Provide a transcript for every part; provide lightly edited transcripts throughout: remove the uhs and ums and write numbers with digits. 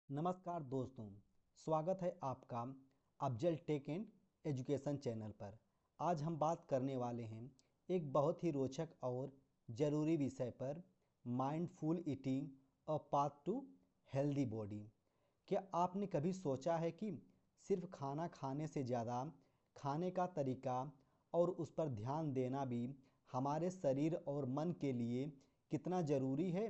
नमस्कार दोस्तों, स्वागत है आपका Afzal tech and education channel पर। आज हम बात करने वाले हैं एक बहुत ही रोचक और ज़रूरी विषय पर, mindful eating a path to healthy body. क्या आपने कभी सोचा है कि सिर्फ खाना खाने से ज़्यादा खाने का तरीका और उस पर ध्यान देना भी हमारे शरीर और मन के लिए कितना ज़रूरी है?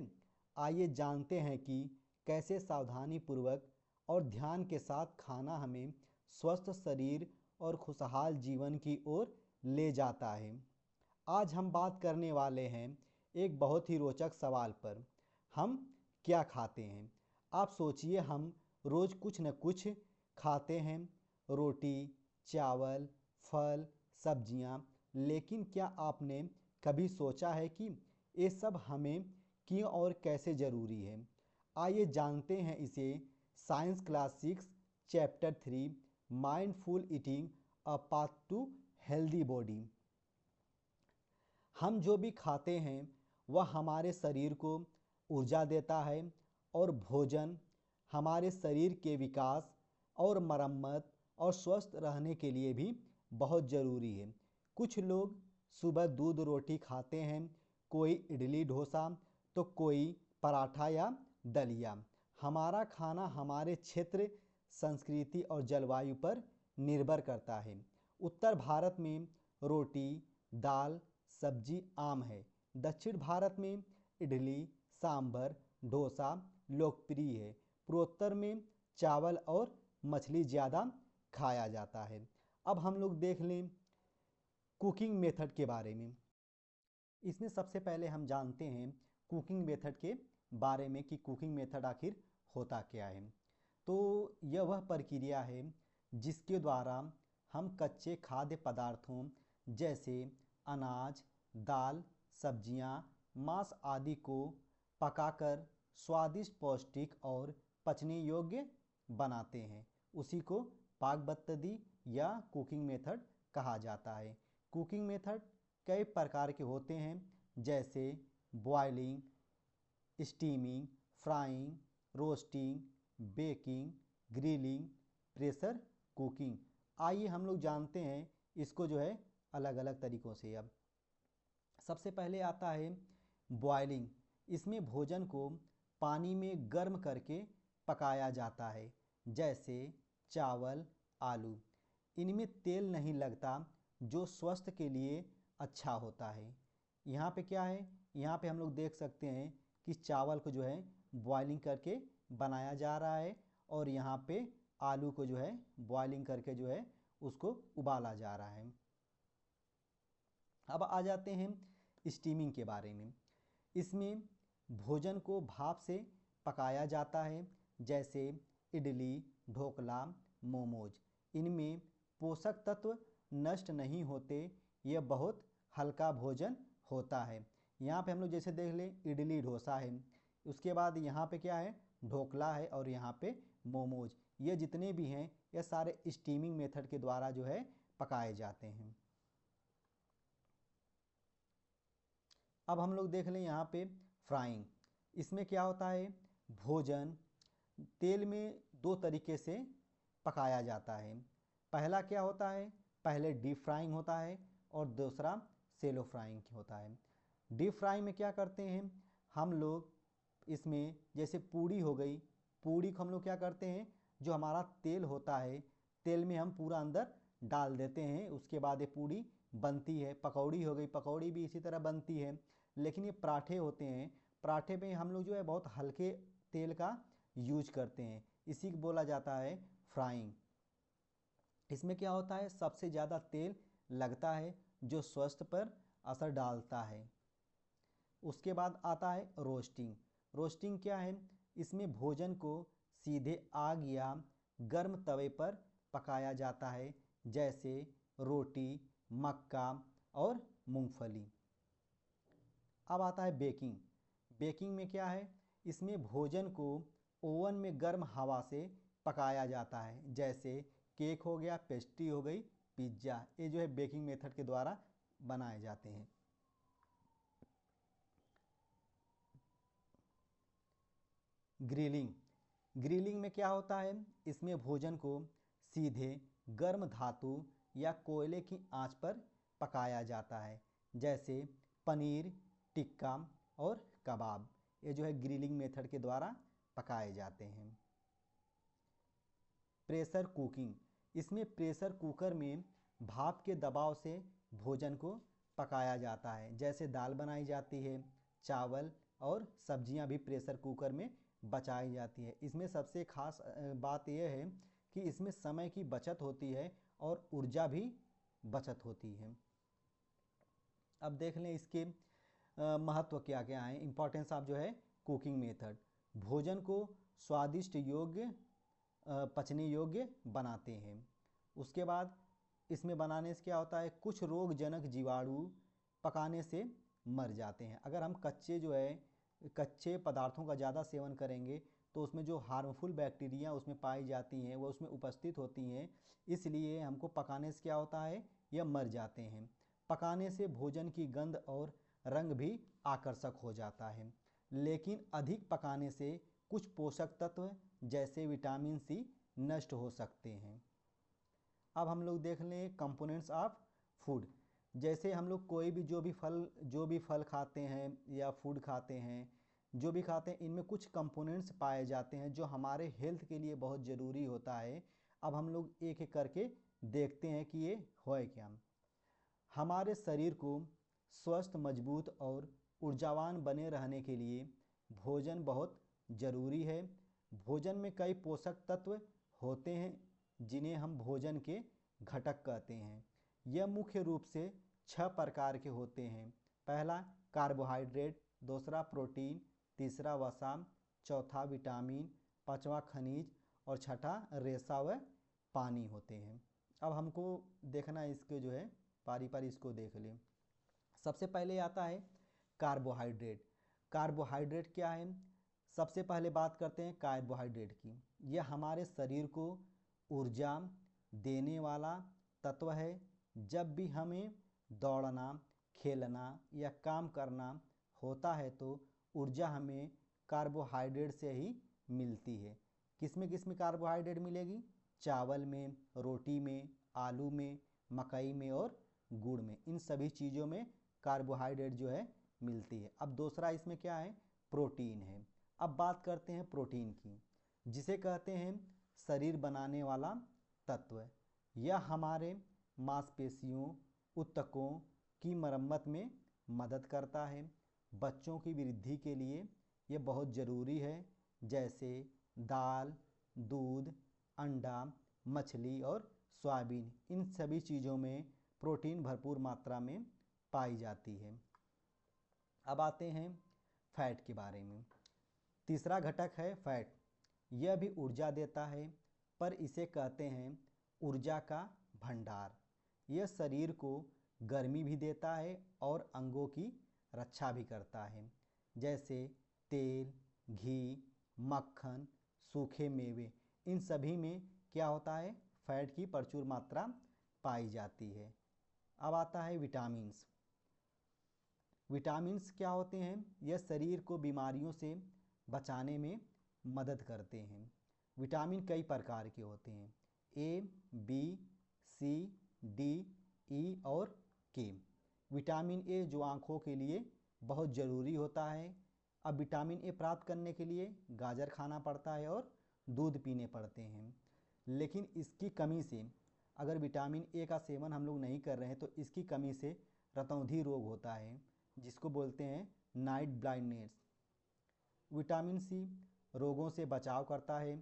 आइए जानते हैं कि कैसे सावधानी पूर्वक और ध्यान के साथ खाना हमें स्वस्थ शरीर और खुशहाल जीवन की ओर ले जाता है। आज हम बात करने वाले हैं एक बहुत ही रोचक सवाल पर, हम क्या खाते हैं। आप सोचिए, हम रोज़ कुछ न कुछ खाते हैं, रोटी, चावल, फल, सब्जियां, लेकिन क्या आपने कभी सोचा है कि ये सब हमें क्यों और कैसे ज़रूरी है? आइए जानते हैं इसे। Science class 6 chapter 3 mindful eating a path to healthy body. हम जो भी खाते हैं वह हमारे शरीर को ऊर्जा देता है और भोजन हमारे शरीर के विकास और मरम्मत और स्वस्थ रहने के लिए भी बहुत ज़रूरी है। कुछ लोग सुबह दूध रोटी खाते हैं, कोई इडली डोसा, तो कोई पराठा या दलिया। हमारा खाना हमारे क्षेत्र, संस्कृति और जलवायु पर निर्भर करता है। उत्तर भारत में रोटी, दाल, सब्जी आम है। दक्षिण भारत में इडली, सांभर, डोसा लोकप्रिय है। पूर्वोत्तर में चावल और मछली ज़्यादा खाया जाता है। अब हम लोग देख लें कुकिंग मेथड के बारे में। इसमें सबसे पहले हम जानते हैं कुकिंग मेथड के बारे में कि कुकिंग मेथड आखिर होता क्या है। तो यह वह प्रक्रिया है जिसके द्वारा हम कच्चे खाद्य पदार्थों जैसे अनाज, दाल, सब्जियां, मांस आदि को पकाकर स्वादिष्ट, पौष्टिक और पचने योग्य बनाते हैं। उसी को पाक पद्धति या कुकिंग मेथड कहा जाता है। कुकिंग मेथड कई प्रकार के होते हैं, जैसे boiling, steaming, frying, roasting, baking, grilling, pressure cooking. आइए हम लोग जानते हैं इसको अलग अलग तरीक़ों से। अब सबसे पहले आता है बॉयलिंग। इसमें भोजन को पानी में गर्म करके पकाया जाता है, जैसे चावल, आलू। इनमें तेल नहीं लगता, जो स्वास्थ्य के लिए अच्छा होता है। यहाँ पे क्या है, यहाँ पे हम लोग देख सकते हैं कि चावल को बॉयलिंग करके बनाया जा रहा है, और यहाँ पे आलू को बॉयलिंग करके उसको उबाला जा रहा है। अब आ जाते हैं स्टीमिंग के बारे में। इसमें भोजन को भाप से पकाया जाता है, जैसे इडली, ढोकला, मोमोज। इनमें पोषक तत्व नष्ट नहीं होते, यह बहुत हल्का भोजन होता है। यहाँ पे हम लोग जैसे देख लें, इडली डोसा है, उसके बाद यहाँ पे क्या है, ढोकला है, और यहाँ पे मोमोज। ये जितने भी हैं ये सारे स्टीमिंग मेथड के द्वारा पकाए जाते हैं। अब हम लोग देख लें यहाँ पे फ्राइंग। इसमें क्या होता है, भोजन तेल में दो तरीके से पकाया जाता है। पहला क्या होता है, पहले डीप फ्राइंग होता है, और दूसरा सेलो फ्राइंग होता है। डीप फ्राइंग में क्या करते हैं हम लोग, इसमें जैसे पूड़ी हो गई, पूड़ी को हम लोग क्या करते हैं, जो हमारा तेल होता है, तेल में हम पूरा अंदर डाल देते हैं, उसके बाद ये पूड़ी बनती है। पकौड़ी हो गई, पकौड़ी भी इसी तरह बनती है। लेकिन ये पराठे होते हैं, पराठे में हम लोग बहुत हल्के तेल का यूज करते हैं, इसी को बोला जाता है फ्राइंग। इसमें क्या होता है, सबसे ज़्यादा तेल लगता है, जो स्वास्थ्य पर असर डालता है। उसके बाद आता है रोस्टिंग। रोस्टिंग क्या है, इसमें भोजन को सीधे आग या गर्म तवे पर पकाया जाता है, जैसे रोटी, मक्का और मूंगफली। अब आता है बेकिंग। बेकिंग में क्या है, इसमें भोजन को ओवन में गर्म हवा से पकाया जाता है, जैसे केक हो गया, पेस्ट्री हो गई, पिज्ज़ा। ये बेकिंग मेथड के द्वारा बनाए जाते हैं। ग्रिलिंग, ग्रिलिंग में क्या होता है, इसमें भोजन को सीधे गर्म धातु या कोयले की आंच पर पकाया जाता है, जैसे पनीर टिक्का और कबाब। ये जो है ग्रिलिंग मेथड के द्वारा पकाए जाते हैं। प्रेशर कुकिंग, इसमें प्रेशर कुकर में भाप के दबाव से भोजन को पकाया जाता है, जैसे दाल बनाई जाती है, चावल और सब्जियां भी प्रेशर कुकर में बचाई जाती है। इसमें सबसे खास बात यह है कि इसमें समय की बचत होती है और ऊर्जा भी बचत होती है। अब देख लें इसके महत्व क्या क्या हैं, इम्पोर्टेंस ऑफ जो है कुकिंग मेथड। भोजन को स्वादिष्ट योग्य पचने योग्य बनाते हैं। उसके बाद इसमें बनाने से क्या होता है, कुछ रोगजनक जीवाणु पकाने से मर जाते हैं। अगर हम कच्चे पदार्थों का ज़्यादा सेवन करेंगे तो उसमें जो हार्मफुल बैक्टीरिया उसमें पाई जाती हैं वो उसमें उपस्थित होती हैं, इसलिए हमको पकाने से क्या होता है, यह मर जाते हैं। पकाने से भोजन की गंध और रंग भी आकर्षक हो जाता है, लेकिन अधिक पकाने से कुछ पोषक तत्व जैसे विटामिन सी नष्ट हो सकते हैं। अब हम लोग देख लें कंपोनेंट्स ऑफ फूड। जैसे हम लोग कोई भी जो भी फल खाते हैं या फूड खाते हैं, जो भी खाते हैं, इनमें कुछ कंपोनेंट्स पाए जाते हैं जो हमारे हेल्थ के लिए बहुत ज़रूरी होता है। अब हम लोग एक एक करके देखते हैं कि ये है क्या। हमारे शरीर को स्वस्थ, मजबूत और ऊर्जावान बने रहने के लिए भोजन बहुत ज़रूरी है। भोजन में कई पोषक तत्व होते हैं जिन्हें हम भोजन के घटक कहते हैं। यह मुख्य रूप से 6 प्रकार के होते हैं। पहला कार्बोहाइड्रेट, दूसरा प्रोटीन, तीसरा वसा, चौथा विटामिन, पांचवा खनिज और छठा रेशा व पानी होते हैं। अब हमको देखना है इसके जो है पारी पारी इसको देख लें। सबसे पहले आता है कार्बोहाइड्रेट। कार्बोहाइड्रेट क्या है, सबसे पहले बात करते हैं कार्बोहाइड्रेट की। यह हमारे शरीर को ऊर्जा देने वाला तत्व है। जब भी हमें दौड़ना, खेलना या काम करना होता है तो ऊर्जा हमें कार्बोहाइड्रेट से ही मिलती है। किस में कार्बोहाइड्रेट मिलेगी, चावल में, रोटी में, आलू में, मकई में और गुड़ में, इन सभी चीज़ों में कार्बोहाइड्रेट जो है मिलती है। अब दूसरा इसमें क्या है, प्रोटीन है। अब बात करते हैं प्रोटीन की, जिसे कहते हैं शरीर बनाने वाला तत्व। यह हमारे मांसपेशियों, ऊतकों की मरम्मत में मदद करता है। बच्चों की वृद्धि के लिए यह बहुत ज़रूरी है, जैसे दाल, दूध, अंडा, मछली और सोयाबीन, इन सभी चीज़ों में प्रोटीन भरपूर मात्रा में पाई जाती है। अब आते हैं फैट के बारे में। तीसरा घटक है फैट। यह भी ऊर्जा देता है, पर इसे कहते हैं ऊर्जा का भंडार। यह शरीर को गर्मी भी देता है और अंगों की रक्षा भी करता है, जैसे तेल, घी, मक्खन, सूखे मेवे, इन सभी में क्या होता है, फैट की प्रचुर मात्रा पाई जाती है। अब आता है विटामिन्स। विटामिन्स क्या होते हैं, यह शरीर को बीमारियों से बचाने में मदद करते हैं। विटामिन कई प्रकार के होते हैं, ए, बी, सी, डी, ई और के। विटामिन ए जो आँखों के लिए बहुत ज़रूरी होता है। अब विटामिन ए प्राप्त करने के लिए गाजर खाना पड़ता है और दूध पीने पड़ते हैं, लेकिन इसकी कमी से, अगर विटामिन ए का सेवन हम लोग नहीं कर रहे हैं तो इसकी कमी से रतौंधी रोग होता है, जिसको बोलते हैं नाइट ब्लाइंडनेस। विटामिन सी रोगों से बचाव करता है।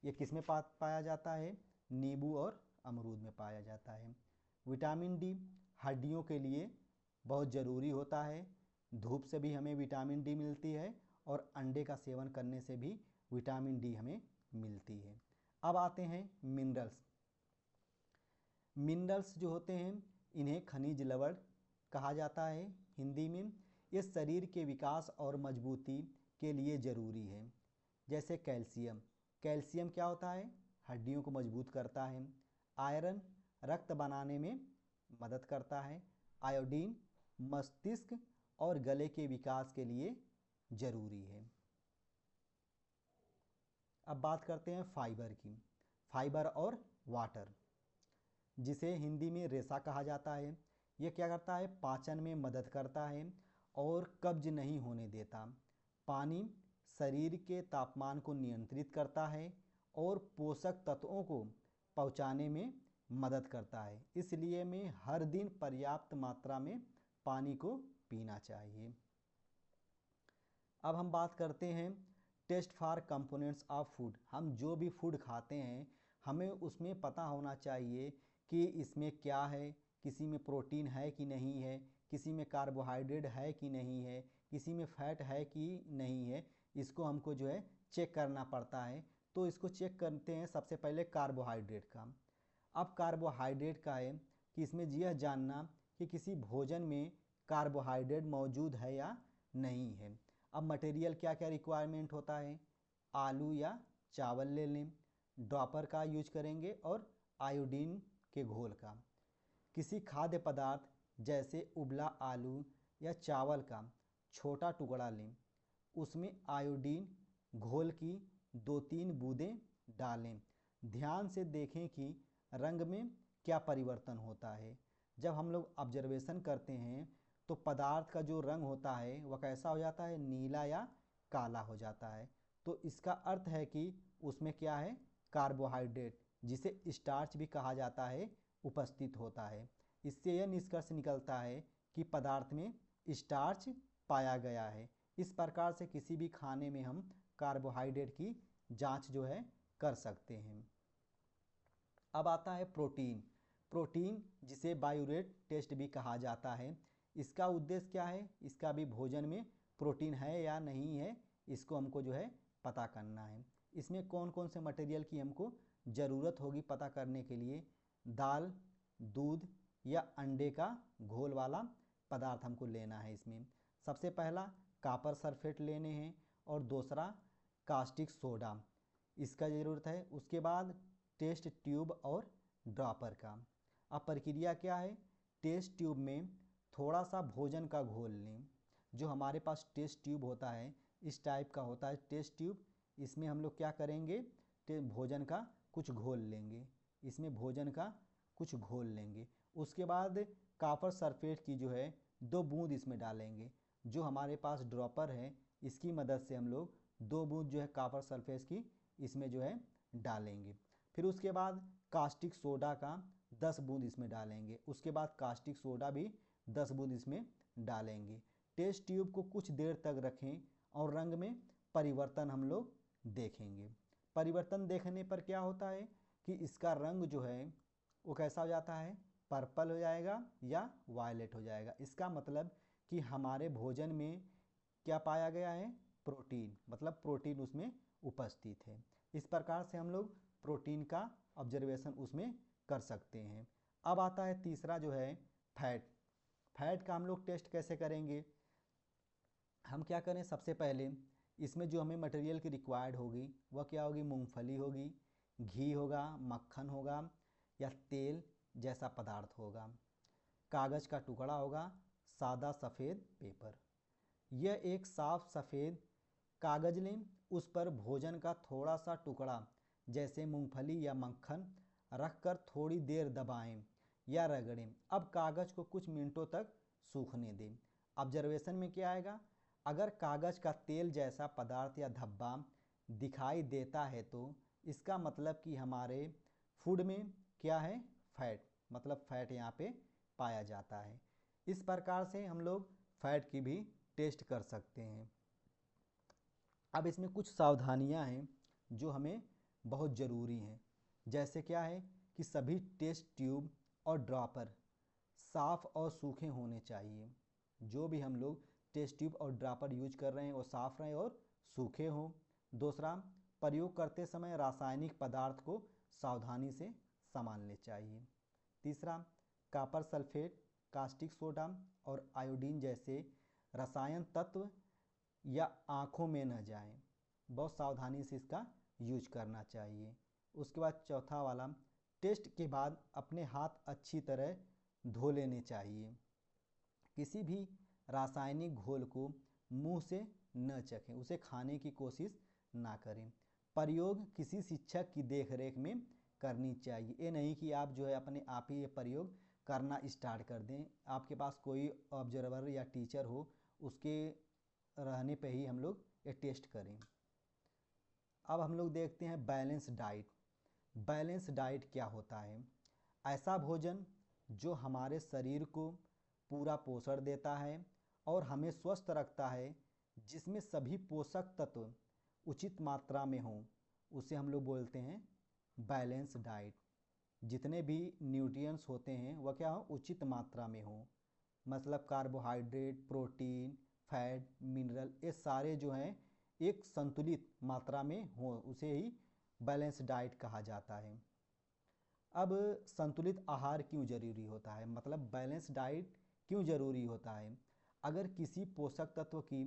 ये किस में पाया जाता है, नींबू और अमरूद में पाया जाता है। विटामिन डी हड्डियों के लिए बहुत ज़रूरी होता है। धूप से भी हमें विटामिन डी मिलती है और अंडे का सेवन करने से भी विटामिन डी हमें मिलती है। अब आते हैं मिनरल्स। मिनरल्स जो होते हैं इन्हें खनिज लवण कहा जाता है हिंदी में। ये शरीर के विकास और मजबूती के लिए ज़रूरी है। जैसे कैल्शियम। कैल्शियम क्या होता है, हड्डियों को मजबूत करता है। आयरन रक्त बनाने में मदद करता है। आयोडीन मस्तिष्क और गले के विकास के लिए ज़रूरी है। अब बात करते हैं फाइबर की। फाइबर और वाटर, जिसे हिंदी में रेशा कहा जाता है। ये क्या करता है? पाचन में मदद करता है और कब्ज नहीं होने देता। पानी शरीर के तापमान को नियंत्रित करता है और पोषक तत्वों को पहुंचाने में मदद करता है। इसलिए हमें हर दिन पर्याप्त मात्रा में पानी को पीना चाहिए। अब हम बात करते हैं test for components of food. हम जो भी फूड खाते हैं हमें उसमें पता होना चाहिए कि इसमें क्या है, किसी में प्रोटीन है कि नहीं है, किसी में कार्बोहाइड्रेट है कि नहीं है, किसी में फैट है कि नहीं है। इसको हमको जो है चेक करना पड़ता है। तो इसको चेक करते हैं सबसे पहले कार्बोहाइड्रेट का। अब कार्बोहाइड्रेट का है कि इसमें यह जानना कि किसी भोजन में कार्बोहाइड्रेट मौजूद है या नहीं है। अब मटेरियल क्या क्या रिक्वायरमेंट होता है? आलू या चावल ले लें, ड्रॉपर का यूज करेंगे और आयोडीन के घोल का। किसी खाद्य पदार्थ जैसे उबला आलू या चावल का छोटा टुकड़ा लें, उसमें आयोडीन घोल की 2-3 बूंदें डालें। ध्यान से देखें कि रंग में क्या परिवर्तन होता है। जब हम लोग ऑब्जर्वेशन करते हैं तो पदार्थ का जो रंग होता है वह कैसा हो जाता है? नीला या काला हो जाता है। तो इसका अर्थ है कि उसमें क्या है? कार्बोहाइड्रेट, जिसे स्टार्च भी कहा जाता है, उपस्थित होता है। इससे यह निष्कर्ष निकलता है कि पदार्थ में स्टार्च पाया गया है। इस प्रकार से किसी भी खाने में हम कार्बोहाइड्रेट की जांच जो है कर सकते हैं। अब आता है प्रोटीन। प्रोटीन जिसे बायोरेट टेस्ट भी कहा जाता है। इसका उद्देश्य क्या है? इसका भी भोजन में प्रोटीन है या नहीं है, इसको हमको जो है पता करना है। इसमें कौन कौन से मटेरियल की हमको ज़रूरत होगी पता करने के लिए? दाल, दूध या अंडे का घोल वाला पदार्थ हमको लेना है। इसमें सबसे पहला कॉपर सल्फेट लेने हैं और दूसरा कास्टिक सोडा, इसका ज़रूरत है। उसके बाद टेस्ट ट्यूब और ड्रॉपर का। अब प्रक्रिया क्या है? टेस्ट ट्यूब में थोड़ा सा भोजन का घोल लें। जो हमारे पास टेस्ट ट्यूब होता है इस टाइप का होता है टेस्ट ट्यूब। इसमें हम लोग क्या करेंगे? भोजन का कुछ घोल लेंगे। इसमें भोजन का कुछ घोल लेंगे। उसके बाद कॉपर सल्फेट की जो है 2 बूंद इसमें डालेंगे। जो हमारे पास ड्रॉपर है इसकी मदद से हम लोग 2 बूंद जो है कॉपर सल्फेट की इसमें जो है डालेंगे। फिर उसके बाद कास्टिक सोडा का 10 बूंद इसमें डालेंगे। उसके बाद कास्टिक सोडा भी 10 बूंद इसमें डालेंगे। टेस्ट ट्यूब को कुछ देर तक रखें और रंग में परिवर्तन हम लोग देखेंगे। परिवर्तन देखने पर क्या होता है कि इसका रंग जो है वो कैसा हो जाता है? पर्पल हो जाएगा या वायलेट हो जाएगा। इसका मतलब कि हमारे भोजन में क्या पाया गया है? प्रोटीन, मतलब प्रोटीन उसमें उपस्थित है। इस प्रकार से हम लोग प्रोटीन का ऑब्जर्वेशन उसमें कर सकते हैं। अब आता है तीसरा जो है फैट। फैट का हम लोग टेस्ट कैसे करेंगे? हम क्या करें? सबसे पहले इसमें जो हमें मटेरियल की रिक्वायर्ड होगी वह क्या होगी? मूंगफली होगी, घी होगा, मक्खन होगा या तेल जैसा पदार्थ होगा, कागज़ का टुकड़ा होगा, सादा सफ़ेद पेपर। यह एक साफ सफ़ेद कागज़ लें, उस पर भोजन का थोड़ा सा टुकड़ा जैसे मूंगफली या मक्खन रखकर थोड़ी देर दबाएं या रगड़ें। अब कागज़ को कुछ मिनटों तक सूखने दें। ऑब्जर्वेशन में क्या आएगा? अगर कागज़ का तेल जैसा पदार्थ या धब्बा दिखाई देता है तो इसका मतलब कि हमारे फूड में क्या है? फैट, मतलब फैट यहाँ पे पाया जाता है। इस प्रकार से हम लोग फैट की भी टेस्ट कर सकते हैं। अब इसमें कुछ सावधानियां हैं जो हमें बहुत ज़रूरी हैं। जैसे क्या है कि सभी टेस्ट ट्यूब और ड्रॉपर साफ़ और सूखे होने चाहिए। जो भी हम लोग टेस्ट ट्यूब और ड्रॉपर यूज कर रहे हैं वो साफ़ रहें और सूखे हों। दूसरा, प्रयोग करते समय रासायनिक पदार्थ को सावधानी से संभालने चाहिए। तीसरा, कॉपर सल्फेट, कास्टिक सोडा और आयोडीन जैसे रसायन तत्व या आँखों में न जाएं, बहुत सावधानी से इसका यूज करना चाहिए। उसके बाद चौथा वाला, टेस्ट के बाद अपने हाथ अच्छी तरह धो लेने चाहिए। किसी भी रासायनिक घोल को मुंह से न चखें, उसे खाने की कोशिश ना करें। प्रयोग किसी शिक्षक की देखरेख में करनी चाहिए। ये नहीं कि आप जो है अपने आप ही ये प्रयोग करना स्टार्ट कर दें। आपके पास कोई ऑब्जर्वर या टीचर हो, उसके रहने पे ही हम लोग ये टेस्ट करें। अब हम लोग देखते हैं बैलेंस डाइट। बैलेंस डाइट क्या होता है? ऐसा भोजन जो हमारे शरीर को पूरा पोषण देता है और हमें स्वस्थ रखता है, जिसमें सभी पोषक तत्व उचित मात्रा में हों, उसे हम लोग बोलते हैं बैलेंस डाइट। जितने भी न्यूट्रिएंट्स होते हैं वह क्या हो, उचित मात्रा में हों। मतलब कार्बोहाइड्रेट, प्रोटीन, फैट, मिनरल, ये सारे जो हैं एक संतुलित मात्रा में हों, उसे ही बैलेंस डाइट कहा जाता है। अब संतुलित आहार क्यों जरूरी होता है, मतलब बैलेंस डाइट क्यों जरूरी होता है? अगर किसी पोषक तत्व की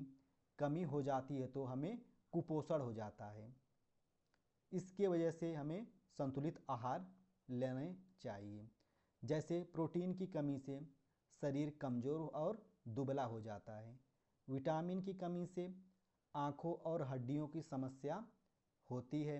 कमी हो जाती है तो हमें कुपोषण हो जाता है। इसके वजह से हमें संतुलित आहार लेने चाहिए। जैसे प्रोटीन की कमी से शरीर कमज़ोर और दुबला हो जाता है। विटामिन की कमी से आँखों और हड्डियों की समस्या होती है।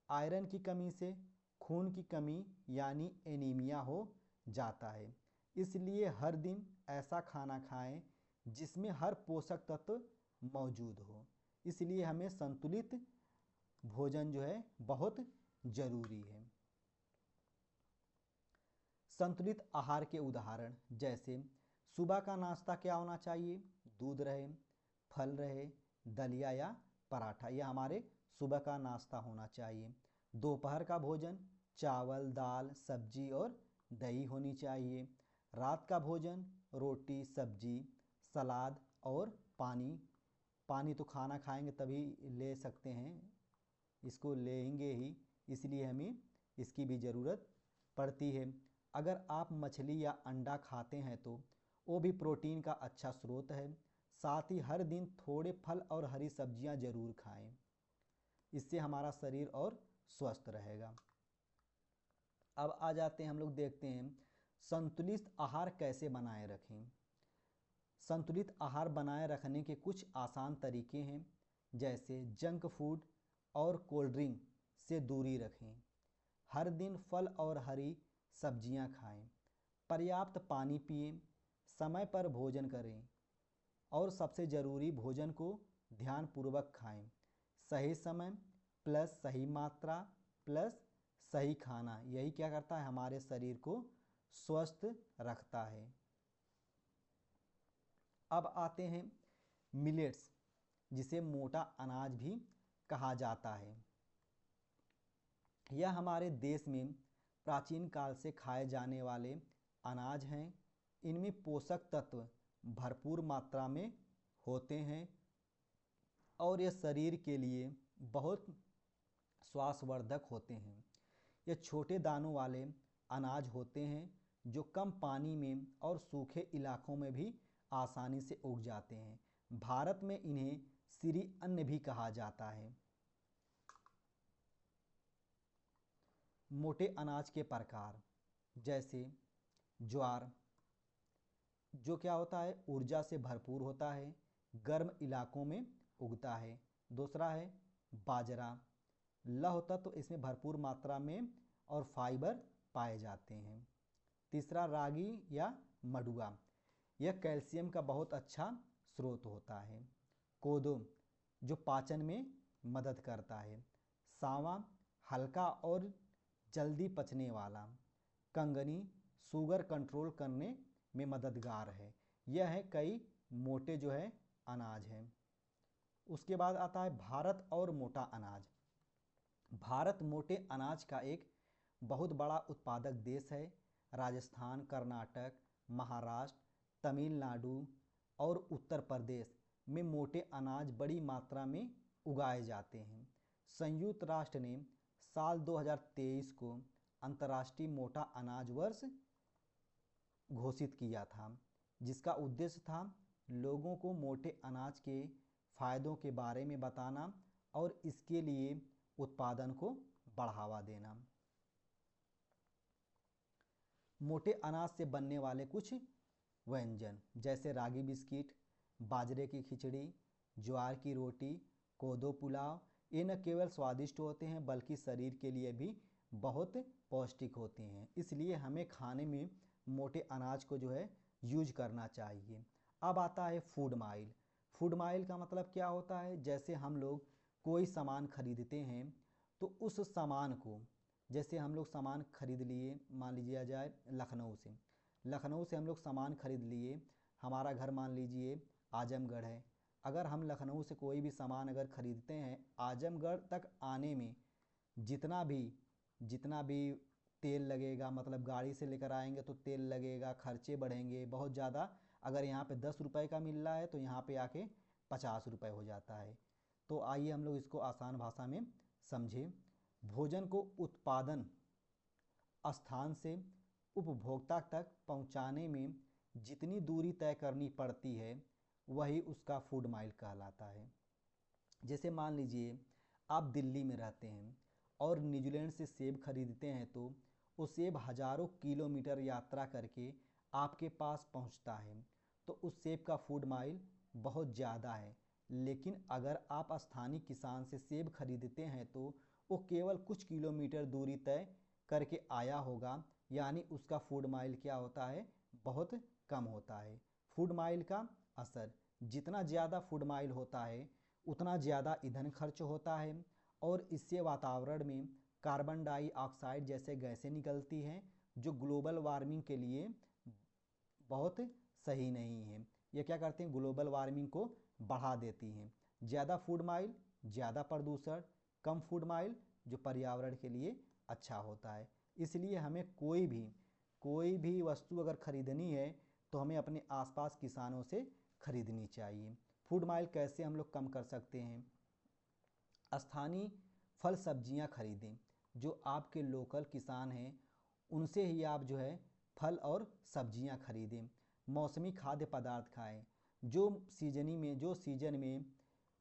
आयरन की कमी से खून की कमी यानी एनीमिया हो जाता है। इसलिए हर दिन ऐसा खाना खाएं जिसमें हर पोषक तत्व मौजूद हो। इसलिए हमें संतुलित भोजन जो है बहुत ज़रूरी है। संतुलित आहार के उदाहरण जैसे सुबह का नाश्ता क्या होना चाहिए? दूध रहे, फल रहे, दलिया या पराठा, यह हमारे सुबह का नाश्ता होना चाहिए। दोपहर का भोजन चावल, दाल, सब्जी और दही होनी चाहिए। रात का भोजन रोटी, सब्जी, सलाद और पानी। पानी तो खाना खाएंगे तभी ले सकते हैं, इसको लेंगे ही, इसलिए हमें इसकी भी ज़रूरत पड़ती है। अगर आप मछली या अंडा खाते हैं तो वो भी प्रोटीन का अच्छा स्रोत है। साथ ही हर दिन थोड़े फल और हरी सब्जियां ज़रूर खाएं, इससे हमारा शरीर और स्वस्थ रहेगा। अब आ जाते हैं, हम लोग देखते हैं संतुलित आहार कैसे बनाए रखें। संतुलित आहार बनाए रखने के कुछ आसान तरीके हैं, जैसे जंक फूड और कोल्ड ड्रिंक से दूरी रखें। हर दिन फल और हरी सब्जियां खाएं। पर्याप्त पानी पिएं। समय पर भोजन करें और सबसे ज़रूरी, भोजन को ध्यानपूर्वक खाएं। सही समय प्लस सही मात्रा प्लस सही खाना, यही क्या करता है, हमारे शरीर को स्वस्थ रखता है। अब आते हैं मिलेट्स, जिसे मोटा अनाज भी कहा जाता है। यह हमारे देश में प्राचीन काल से खाए जाने वाले अनाज हैं। इनमें पोषक तत्व भरपूर मात्रा में होते हैं और ये शरीर के लिए बहुत स्वास्थ्यवर्धक होते हैं। ये छोटे दानों वाले अनाज होते हैं जो कम पानी में और सूखे इलाकों में भी आसानी से उग जाते हैं। भारत में इन्हें श्री अन्न भी कहा जाता है। मोटे अनाज के प्रकार जैसे ज्वार, जो क्या होता है, ऊर्जा से भरपूर होता है, गर्म इलाकों में उगता है। दूसरा है बाजरा, लौह तत्व इसमें भरपूर मात्रा में और फाइबर पाए जाते हैं। तीसरा रागी या मडुआ, यह कैल्शियम का बहुत अच्छा स्रोत होता है। कोदो, जो पाचन में मदद करता है। सावा, हल्का और जल्दी पचने वाला। कंगनी, शुगर कंट्रोल करने में मददगार है। यह है कई मोटे जो है अनाज हैं। उसके बाद आता है भारत और मोटा अनाज। भारत मोटे अनाज का एक बहुत बड़ा उत्पादक देश है। राजस्थान, कर्नाटक, महाराष्ट्र, तमिलनाडु और उत्तर प्रदेश में मोटे अनाज बड़ी मात्रा में उगाए जाते हैं। संयुक्त राष्ट्र ने साल 2023 को अंतर्राष्ट्रीय मोटा अनाज वर्ष घोषित किया था, जिसका उद्देश्य था लोगों को मोटे अनाज के फायदों के बारे में बताना और इसके लिए उत्पादन को बढ़ावा देना। मोटे अनाज से बनने वाले कुछ व्यंजन जैसे रागी बिस्किट, बाजरे की खिचड़ी, ज्वार की रोटी, कोदो पुलाव, ये न केवल स्वादिष्ट होते हैं बल्कि शरीर के लिए भी बहुत पौष्टिक होते हैं। इसलिए हमें खाने में मोटे अनाज को जो है यूज करना चाहिए। अब आता है फूड माइल। फूड माइल का मतलब क्या होता है, जैसे हम लोग कोई सामान खरीदते हैं तो उस सामान को, जैसे हम लोग सामान खरीद लिए, मान लीजिए जाए लखनऊ से हम लोग सामान खरीद लिए। हमारा घर मान लीजिए आजमगढ़ है। अगर हम लखनऊ से कोई भी सामान अगर खरीदते हैं, आजमगढ़ तक आने में जितना भी तेल लगेगा, मतलब गाड़ी से लेकर आएंगे तो तेल लगेगा, खर्चे बढ़ेंगे बहुत ज़्यादा। अगर यहाँ पे 10 रुपए का मिल रहा है तो यहाँ पे आके 50 रुपए हो जाता है। तो आइए हम लोग इसको आसान भाषा में समझें। भोजन को उत्पादन स्थान से उपभोक्ता तक पहुँचाने में जितनी दूरी तय करनी पड़ती है वही उसका फूड माइल कहलाता है। जैसे मान लीजिए आप दिल्ली में रहते हैं और न्यूजीलैंड से सेब खरीदते हैं तो वो सेब हज़ारों किलोमीटर यात्रा करके आपके पास पहुंचता है, तो उस सेब का फूड माइल बहुत ज़्यादा है। लेकिन अगर आप स्थानीय किसान से सेब खरीदते हैं तो वो केवल कुछ किलोमीटर दूरी तय करके आया होगा, यानी उसका फूड माइल क्या होता है, बहुत कम होता है। फूड माइल का असर, जितना ज़्यादा फूड माइल होता है उतना ज़्यादा ईंधन खर्च होता है और इससे वातावरण में कार्बन डाइऑक्साइड जैसे गैसें निकलती हैं जो ग्लोबल वार्मिंग के लिए बहुत सही नहीं है। ये क्या करते हैं, ग्लोबल वार्मिंग को बढ़ा देती हैं। ज़्यादा फूड माइल ज़्यादा प्रदूषण, कम फूड माइल जो पर्यावरण के लिए अच्छा होता है। इसलिए हमें कोई भी वस्तु अगर खरीदनी है तो हमें अपने आसपास किसानों से खरीदनी चाहिए। फूड माइल कैसे हम लोग कम कर सकते हैं, स्थानीय फल सब्जियां खरीदें। जो आपके लोकल किसान हैं उनसे ही आप जो है फल और सब्जियां खरीदें। मौसमी खाद्य पदार्थ खाएं। जो सीजन में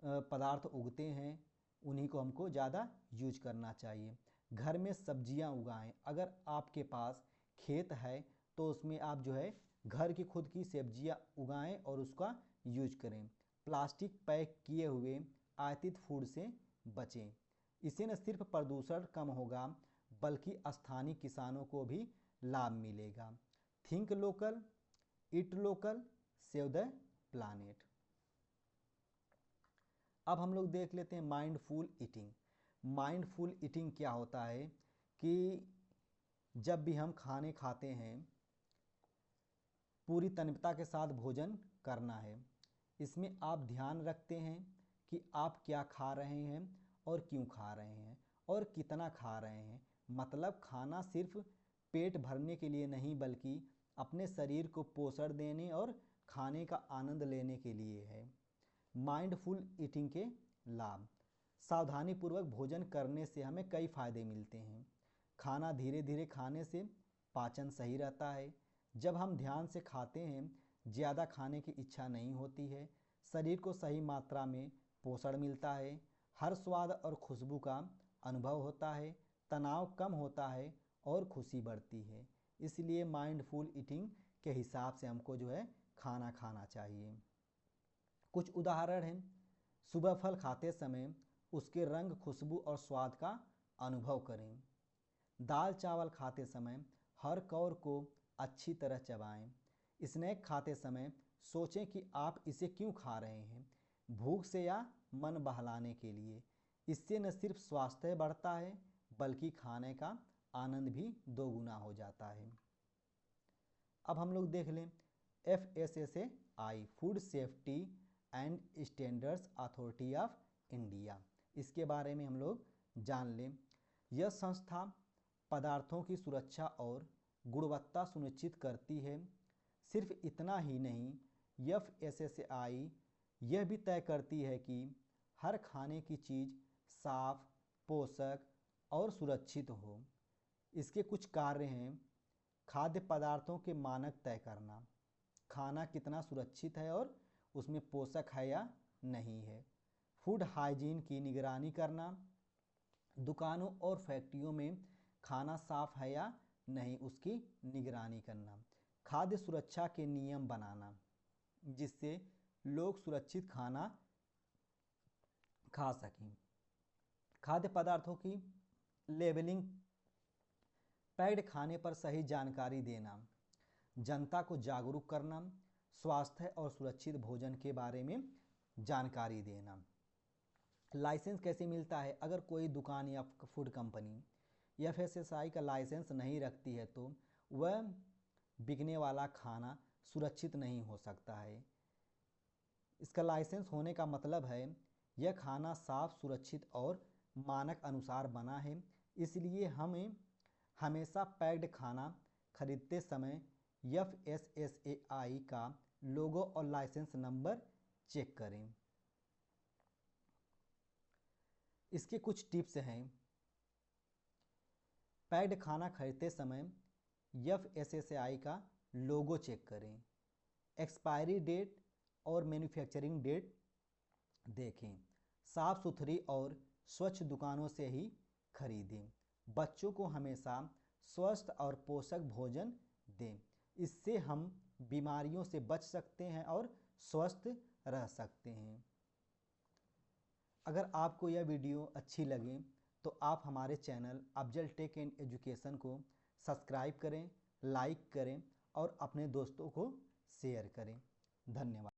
पदार्थ उगते हैं उन्हीं को हमको ज़्यादा यूज करना चाहिए। घर में सब्जियां उगाएं। अगर आपके पास खेत है तो उसमें आप जो है घर की खुद की सब्जियां उगाएं और उसका यूज करें। प्लास्टिक पैक किए हुए आयातित फूड से बचें। इससे न सिर्फ प्रदूषण कम होगा बल्कि स्थानीय किसानों को भी लाभ मिलेगा। Think local, eat local, save the planet. अब हम लोग देख लेते हैं माइंडफुल ईटिंग। माइंडफुल ईटिंग क्या होता है कि जब भी हम खाने खाते हैं पूरी तन्मयता के साथ भोजन करना है। इसमें आप ध्यान रखते हैं कि आप क्या खा रहे हैं और क्यों खा रहे हैं और कितना खा रहे हैं। मतलब खाना सिर्फ पेट भरने के लिए नहीं बल्कि अपने शरीर को पोषण देने और खाने का आनंद लेने के लिए है। माइंडफुल ईटिंग के लाभ, सावधानीपूर्वक भोजन करने से हमें कई फायदे मिलते हैं। खाना धीरे धीरे खाने से पाचन सही रहता है। जब हम ध्यान से खाते हैं ज़्यादा खाने की इच्छा नहीं होती है। शरीर को सही मात्रा में पोषण मिलता है। हर स्वाद और खुशबू का अनुभव होता है। तनाव कम होता है और खुशी बढ़ती है। इसलिए माइंडफुल ईटिंग के हिसाब से हमको जो है खाना खाना चाहिए। कुछ उदाहरण हैं, सुबह फल खाते समय उसके रंग, खुशबू और स्वाद का अनुभव करें। दाल चावल खाते समय हर कौर को अच्छी तरह चबाएं। स्नैक खाते समय सोचें कि आप इसे क्यों खा रहे हैं, भूख से या मन बहलाने के लिए। इससे न सिर्फ स्वास्थ्य बढ़ता है बल्कि खाने का आनंद भी दोगुना हो जाता है। अब हम लोग देख लें FSSAI, food safety and standards authority of India. इसके बारे में हम लोग जान लें। यह संस्था पदार्थों की सुरक्षा और गुणवत्ता सुनिश्चित करती है। सिर्फ इतना ही नहीं, FSSAI यह भी तय करती है कि हर खाने की चीज़ साफ, पोषक और सुरक्षित हो। इसके कुछ कार्य हैं, खाद्य पदार्थों के मानक तय करना, खाना कितना सुरक्षित है और उसमें पोषक है या नहीं है। फूड हाइजीन की निगरानी करना, दुकानों और फैक्ट्रियों में खाना साफ है या नहीं उसकी निगरानी करना। खाद्य सुरक्षा के नियम बनाना जिससे लोग सुरक्षित खाना खा सकें। खाद्य पदार्थों की लेबलिंग, पैक्ड खाने पर सही जानकारी देना, जनता को जागरूक करना, स्वास्थ्य और सुरक्षित भोजन के बारे में जानकारी देना। लाइसेंस कैसे मिलता है? अगर कोई दुकान या फूड कंपनी FSSAI का लाइसेंस नहीं रखती है तो वह बिकने वाला खाना सुरक्षित नहीं हो सकता है। इसका लाइसेंस होने का मतलब है यह खाना साफ, सुरक्षित और मानक अनुसार बना है। इसलिए हमें हमेशा पैक्ड खाना खरीदते समय FSSAI का लोगो और लाइसेंस नंबर चेक करें। इसके कुछ टिप्स हैं। पैक्ड खाना खरीदते समय FSSAI का लोगो चेक करें। एक्सपायरी डेट और मैन्युफैक्चरिंग डेट देखें। साफ सुथरी और स्वच्छ दुकानों से ही खरीदें। बच्चों को हमेशा स्वस्थ और पोषक भोजन दें। इससे हम बीमारियों से बच सकते हैं और स्वस्थ रह सकते हैं। अगर आपको यह वीडियो अच्छी लगे तो आप हमारे channel Afzal tech and education को सब्सक्राइब करें, लाइक करें और अपने दोस्तों को शेयर करें। धन्यवाद।